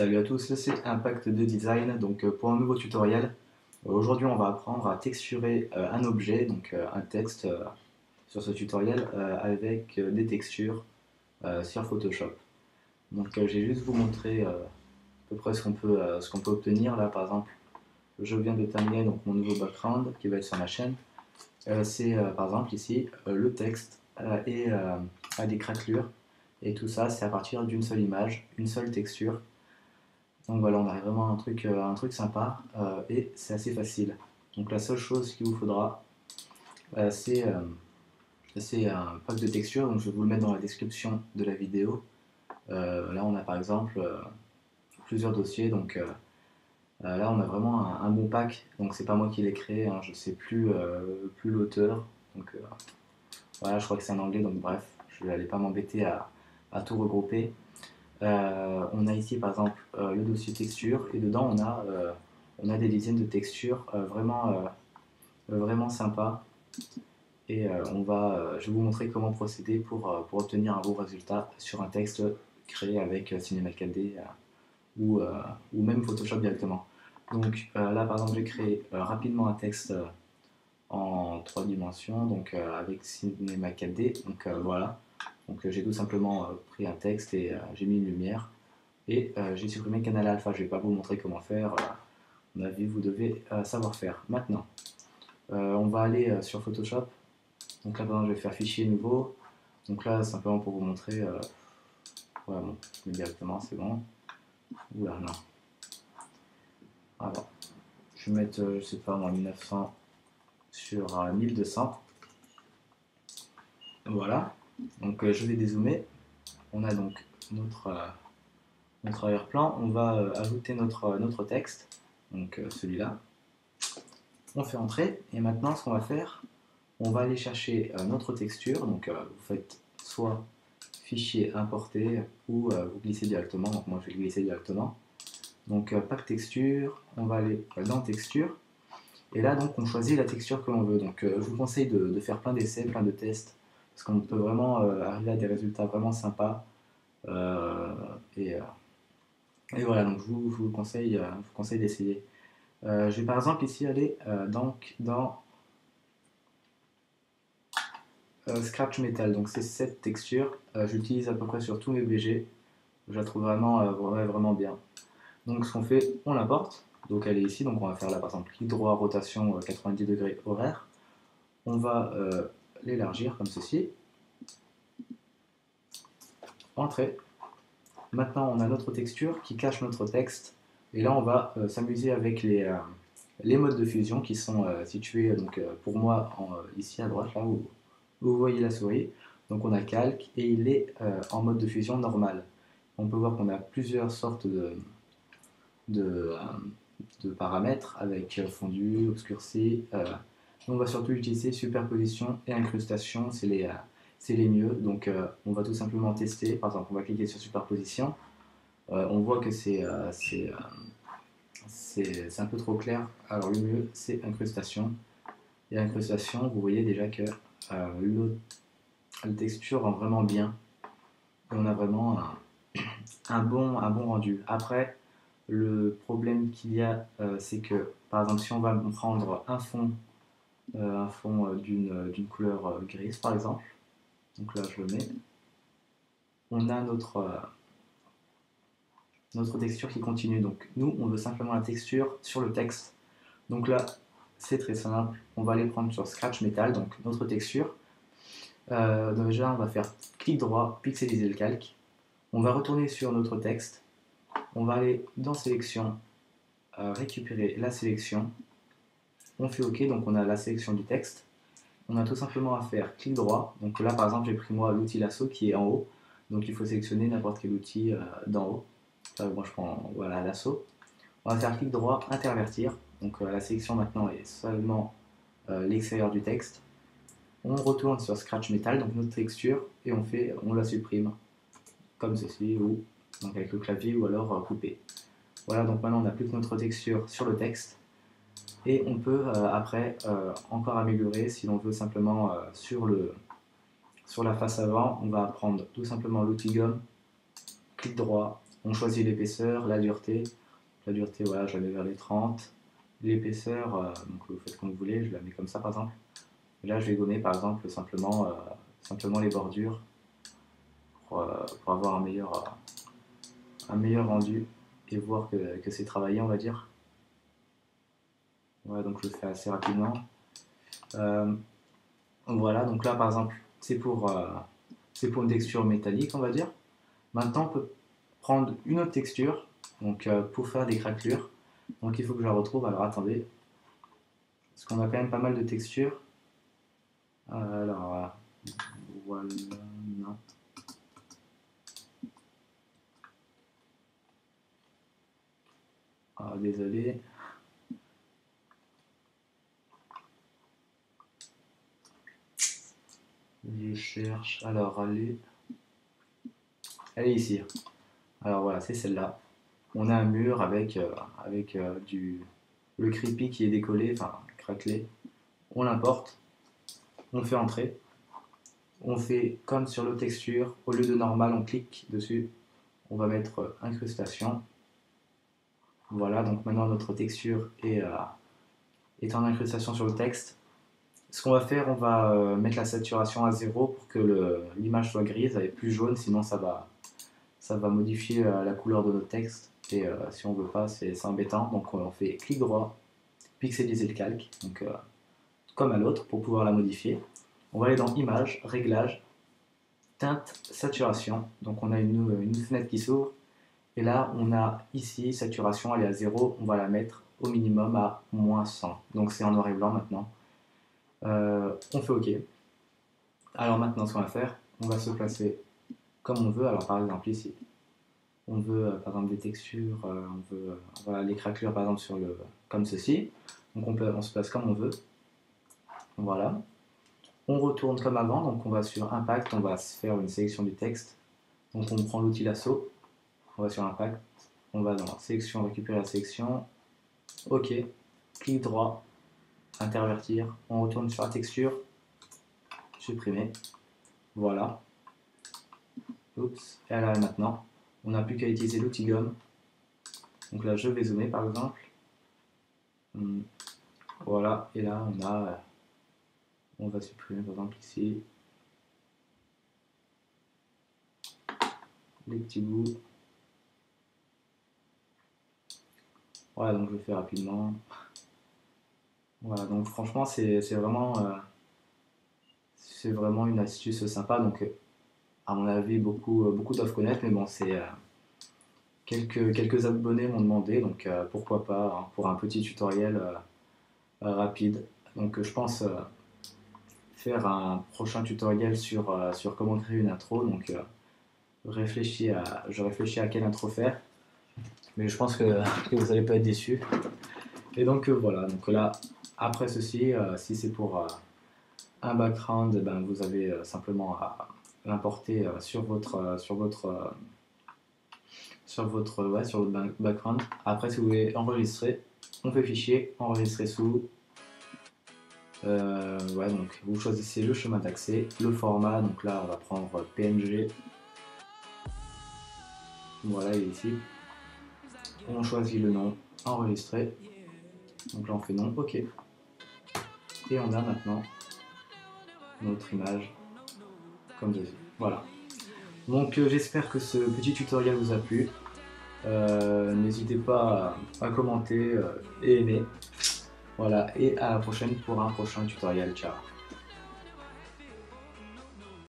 Salut à tous, c'est Impact de Design. Donc pour un nouveau tutoriel, aujourd'hui on va apprendre à texturer un objet, donc un texte sur ce tutoriel avec des textures sur Photoshop. Donc je vais juste vous montrer à peu près ce qu'on peut obtenir. Là par exemple, je viens de terminer donc, mon nouveau background qui va être sur ma chaîne. C'est par exemple ici le texte et a des craquelures. Et tout ça c'est à partir d'une seule image, une seule texture. Donc voilà, on arrive vraiment à un truc sympa et c'est assez facile. Donc la seule chose qu'il vous faudra, euh, c'est euh, c'est un pack de textures. Donc je vais vous le mettre dans la description de la vidéo. Là, on a par exemple plusieurs dossiers. Donc là, on a vraiment un bon pack. Donc c'est pas moi qui l'ai créé, hein, je sais plus l'auteur. Donc voilà, je crois que c'est en anglais. Donc bref, je n'allais pas m'embêter à tout regrouper. On a ici par exemple le dossier texture et dedans on a des dizaines de textures vraiment sympas et je vais vous montrer comment procéder pour obtenir un beau résultat sur un texte créé avec Cinema 4D ou même Photoshop directement. Donc là par exemple j'ai créé rapidement un texte en 3 dimensions donc avec Cinema 4D donc voilà. Donc j'ai tout simplement pris un texte et j'ai mis une lumière et j'ai supprimé Canal Alpha. Je ne vais pas vous montrer comment faire. À mon avis, vous devez savoir faire. Maintenant, on va aller sur Photoshop. Donc là, maintenant, je vais faire fichier nouveau. Donc là, simplement pour vous montrer. Voilà, bon, je mets directement, c'est bon. Oula, non. Alors, je vais mettre, je sais pas, moi, 1900 sur 1200. Voilà. Donc je vais dézoomer. On a donc notre arrière-plan. On va ajouter notre texte. Donc celui-là. On fait entrer et maintenant ce qu'on va faire, on va aller chercher notre texture. Donc vous faites soit fichier importer ou vous glissez directement. Donc moi je vais glisser directement. Donc pack texture, on va aller dans texture et là donc on choisit la texture que l'on veut. Donc je vous conseille de faire plein d'essais, plein de tests parce qu'on peut vraiment arriver à des résultats vraiment sympas. Euh, et, euh, et voilà, donc je vous conseille d'essayer. Je vais par exemple ici aller donc dans Scratch Metal, donc c'est cette texture. J'utilise à peu près sur tous mes BG. Je la trouve vraiment bien. Donc ce qu'on fait, on l'importe. Donc elle est ici, donc on va faire là par exemple clic droit, rotation 90 degrés horaire. On va l'élargir comme ceci. Entrée. Maintenant on a notre texture qui cache notre texte. Et là on va s'amuser avec les modes de fusion qui sont situés donc, pour moi ici à droite, là où vous voyez la souris. Donc on a calque et il est en mode de fusion normal. On peut voir qu'on a plusieurs sortes de, euh, de paramètres avec fondu, obscurci. On va surtout utiliser superposition et incrustation, c'est les mieux. Donc on va tout simplement tester. Par exemple, on va cliquer sur superposition. On voit que c'est un peu trop clair. Alors le mieux, c'est incrustation. Et incrustation, vous voyez déjà que la texture rend vraiment bien. Et on a vraiment un bon rendu. Après, le problème qu'il y a, c'est que, par exemple, si on va prendre un fond d'une couleur grise, par exemple, donc là je le mets, on a notre texture qui continue. Donc nous, on veut simplement la texture sur le texte. Donc là, c'est très simple. On va aller prendre sur Scratch Metal, donc notre texture. Donc déjà, on va faire clic droit, pixeliser le calque. On va retourner sur notre texte. On va aller dans sélection, récupérer la sélection. On fait OK, donc on a la sélection du texte. On a tout simplement à faire clic droit. Donc là, par exemple, j'ai pris moi l'outil lasso qui est en haut. Donc il faut sélectionner n'importe quel outil d'en haut. Moi, je prends voilà, lasso. On va faire clic droit, intervertir. Donc la sélection maintenant est seulement l'extérieur du texte. On retourne sur Scratch Metal, donc notre texture, et on la supprime comme ceci, ou donc avec le clavier, ou alors couper. Voilà, donc maintenant on n'a plus que notre texture sur le texte. Et on peut après encore améliorer si l'on veut simplement sur la face avant, on va prendre tout simplement l'outil gomme, clic droit, On choisit l'épaisseur, la dureté. La dureté, voilà, je la mets vers les 30. L'épaisseur, donc vous faites comme vous voulez, je la mets comme ça par exemple. Et là, je vais gommer par exemple simplement les bordures pour avoir un meilleur rendu et voir que c'est travaillé, on va dire. Voilà, donc je le fais assez rapidement. Voilà, donc là par exemple, c'est pour une texture métallique, on va dire. Maintenant, on peut prendre une autre texture donc, pour faire des craquelures. Donc il faut que je la retrouve. Alors attendez, parce qu'on a quand même pas mal de textures. Alors voilà, non. Ah, désolé. Je cherche. Alors elle est ici. Alors voilà, c'est celle-là. On a un mur avec le creepy qui est décollé, enfin craquelé. On l'importe, on fait entrer. On fait comme sur l'autre texture, au lieu de normal, on clique dessus. On va mettre incrustation. Voilà, donc maintenant notre texture est en incrustation sur le texte. Ce qu'on va faire, on va mettre la saturation à 0 pour que l'image soit grise, elle est plus jaune, sinon ça va modifier la couleur de notre texte. Et si on veut pas, c'est embêtant. Donc on fait clic droit, pixeliser le calque, donc, comme à l'autre, pour pouvoir la modifier. On va aller dans Images, Réglages, Teinte, Saturation. Donc on a une fenêtre qui s'ouvre. Et là, on a ici, saturation, elle est à 0. On va la mettre au minimum à moins 100. Donc c'est en noir et blanc maintenant. On fait OK. Alors maintenant, ce qu'on va faire, on va se placer comme on veut. Alors par exemple ici, on veut par exemple des textures, on veut voilà, les craquelures par exemple comme ceci. Donc on se place comme on veut. Voilà. On retourne comme avant, donc on va sur Impact, on va se faire une sélection du texte. Donc on prend l'outil lasso, on va sur Impact, on va dans Sélection, récupérer la sélection. OK, clic droit, intervertir, on retourne sur la texture, supprimer. Voilà. Oups, et là maintenant, on n'a plus qu'à utiliser l'outil gomme. Donc là, je vais zoomer par exemple. Voilà, et là, on va supprimer par exemple ici les petits bouts. Voilà, donc je le fais rapidement. Voilà, donc franchement, c'est vraiment une astuce sympa. Donc, à mon avis, beaucoup doivent connaître, mais bon, c'est quelques abonnés m'ont demandé, donc pourquoi pas hein, pour un petit tutoriel rapide. Donc, je pense faire un prochain tutoriel sur comment créer une intro. Donc, je réfléchis à quelle intro faire, mais je pense que vous n'allez pas être déçus. Et donc, voilà. Donc là, après ceci, si c'est pour un background, ben, vous avez simplement à l'importer sur votre background. Après, si vous voulez enregistrer, on fait fichier, enregistrer sous. Ouais, donc vous choisissez le chemin d'accès, le format. Donc là, on va prendre PNG. Voilà, il est ici. On choisit le nom, enregistrer. Donc là, on fait non, OK. Et on a maintenant notre image comme ceci. Voilà. Donc j'espère que ce petit tutoriel vous a plu. N'hésitez pas à commenter et aimer. Voilà, et à la prochaine pour un prochain tutoriel. Ciao.